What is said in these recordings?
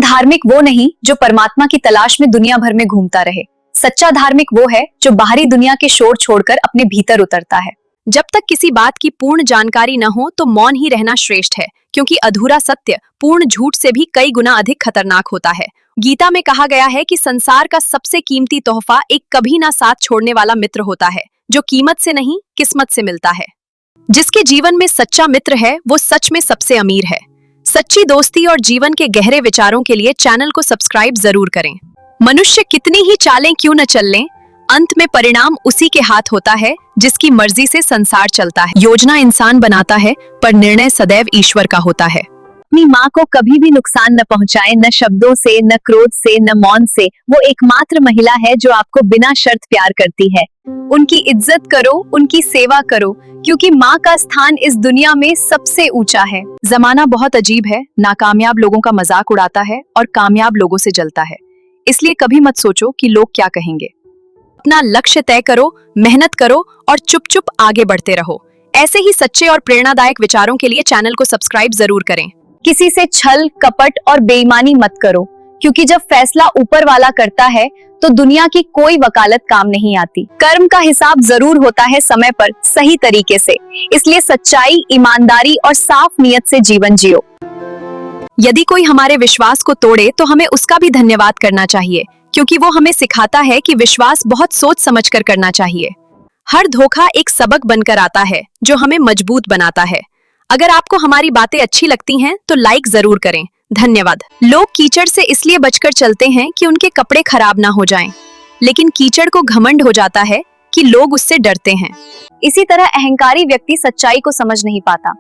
धार्मिक वो नहीं जो परमात्मा की तलाश में दुनिया भर में घूमता रहे। सच्चा धार्मिक वो है जो बाहरी दुनिया के शोर छोड़कर अपने भीतर उतरता है। जब तक किसी बात की पूर्ण जानकारी न हो तो मौन ही रहना श्रेष्ठ है, क्योंकि अधूरा सत्य पूर्ण झूठ से भी कई गुना अधिक खतरनाक होता है। गीता में कहा गया है कि संसार का सबसे कीमती तोहफा एक कभी ना साथ छोड़ने वाला मित्र होता है, जो कीमत से नहीं किस्मत से मिलता है। जिसके जीवन में सच्चा मित्र है वो सच में सबसे अमीर है। सच्ची दोस्ती और जीवन के गहरे विचारों के लिए चैनल को सब्सक्राइब जरूर करें। मनुष्य कितनी ही चालें क्यों न चल लें, अंत में परिणाम उसी के हाथ होता है जिसकी मर्जी से संसार चलता है। योजना इंसान बनाता है पर निर्णय सदैव ईश्वर का होता है। अपनी माँ को कभी भी नुकसान न पहुँचाए, न शब्दों से, न क्रोध से, न मौन से। वो एकमात्र महिला है जो आपको बिना शर्त प्यार करती है। उनकी इज्जत करो, उनकी सेवा करो, क्योंकि माँ का स्थान इस दुनिया में सबसे ऊंचा है। जमाना बहुत अजीब है, नाकामयाब लोगों का मजाक उड़ाता है और कामयाब लोगों से जलता है। इसलिए कभी मत सोचो कि लोग क्या कहेंगे। अपना लक्ष्य तय करो, मेहनत करो और चुप चुप आगे बढ़ते रहो। ऐसे ही सच्चे और प्रेरणादायक विचारों के लिए चैनल को सब्सक्राइब जरूर करें। किसी से छल, कपट और बेईमानी मत करो, क्योंकि जब फैसला ऊपर वाला करता है तो दुनिया की कोई वकालत काम नहीं आती। कर्म का हिसाब जरूर होता है समय पर, सही तरीके से। इसलिए सच्चाई, ईमानदारी और साफ नियत से जीवन जियो। यदि कोई हमारे विश्वास को तोड़े तो हमें उसका भी धन्यवाद करना चाहिए, क्योंकि वो हमें सिखाता है कि विश्वास बहुत सोच समझकर करना चाहिए। हर धोखा एक सबक बनकर आता है जो हमें मजबूत बनाता है। अगर आपको हमारी बातें अच्छी लगती हैं तो लाइक जरूर करें। धन्यवाद। लोग कीचड़ से इसलिए बचकर चलते हैं कि उनके कपड़े खराब ना हो जाएं, लेकिन कीचड़ को घमंड हो जाता है कि लोग उससे डरते हैं। इसी तरह अहंकारी व्यक्ति सच्चाई को समझ नहीं पाता।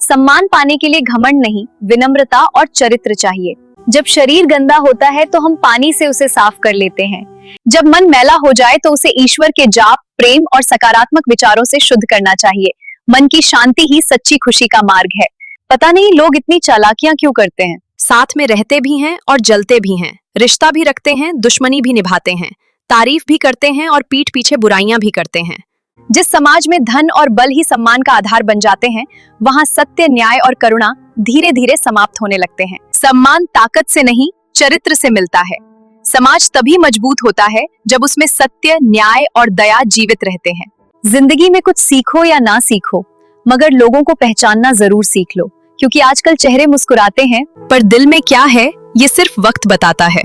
सम्मान पाने के लिए घमंड नहीं, विनम्रता और चरित्र चाहिए। जब शरीर गंदा होता है तो हम पानी से उसे साफ कर लेते हैं। जब मन मैला हो जाए तो उसे ईश्वर के जाप, प्रेम और सकारात्मक विचारों से शुद्ध करना चाहिए। मन की शांति ही सच्ची खुशी का मार्ग है। पता नहीं लोग इतनी चालाकियां क्यों करते हैं। साथ में रहते भी हैं और जलते भी हैं, रिश्ता भी रखते हैं, दुश्मनी भी निभाते हैं, तारीफ भी करते हैं और पीठ पीछे बुराइयां भी करते हैं। जिस समाज में धन और बल ही सम्मान का आधार बन जाते हैं, वहां सत्य, न्याय और करुणा धीरे धीरे समाप्त होने लगते हैं। सम्मान ताकत से नहीं, चरित्र से मिलता है। समाज तभी मजबूत होता है जब उसमें सत्य, न्याय और दया जीवित रहते हैं। जिंदगी में कुछ सीखो या ना सीखो, मगर लोगों को पहचानना जरूर सीख लो, क्योंकि आजकल चेहरे मुस्कुराते हैं पर दिल में क्या है ये सिर्फ वक्त बताता है।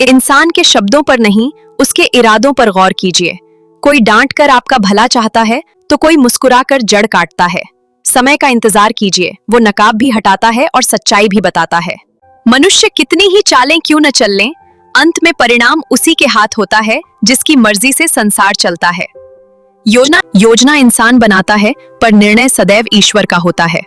इंसान के शब्दों पर नहीं, उसके इरादों पर गौर कीजिए। कोई डांट कर आपका भला चाहता है तो कोई मुस्कुराकर जड़ काटता है। समय का इंतजार कीजिए, वो नकाब भी हटाता है और सच्चाई भी बताता है। मनुष्य कितनी ही चालें क्यों न चल लें, अंत में उसी के हाथ होता है जिसकी मर्जी से संसार चलता है। योजना इंसान बनाता है पर निर्णय सदैव ईश्वर का होता है।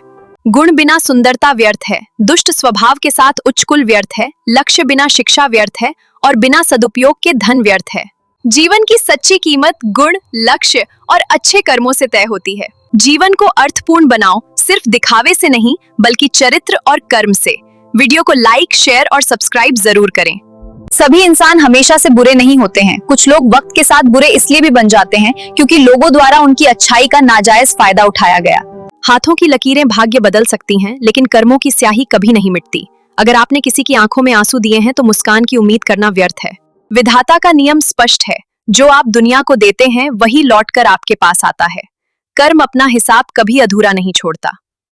गुण बिना सुंदरता व्यर्थ है, दुष्ट स्वभाव के साथ उच्च कुल व्यर्थ है, लक्ष्य बिना शिक्षा व्यर्थ है और बिना सदुपयोग के धन व्यर्थ है। जीवन की सच्ची कीमत गुण, लक्ष्य और अच्छे कर्मों से तय होती है। जीवन को अर्थपूर्ण बनाओ, सिर्फ दिखावे से नहीं बल्कि चरित्र और कर्म से। वीडियो को लाइक, शेयर और सब्सक्राइब जरूर करें। सभी इंसान हमेशा से बुरे नहीं होते हैं। कुछ लोग वक्त के साथ बुरे इसलिए भी बन जाते हैं क्योंकि लोगों द्वारा उनकी अच्छाई का नाजायज फायदा उठाया गया। हाथों की लकीरें भाग्य बदल सकती हैं, लेकिन कर्मों की स्याही कभी नहीं मिटती। अगर आपने किसी की आंखों में आंसू दिए हैं तो मुस्कान की उम्मीद करना व्यर्थ है। विधाता का नियम स्पष्ट है, जो आप दुनिया को देते हैं वही लौटकर आपके पास आता है। कर्म अपना हिसाब कभी अधूरा नहीं छोड़ता।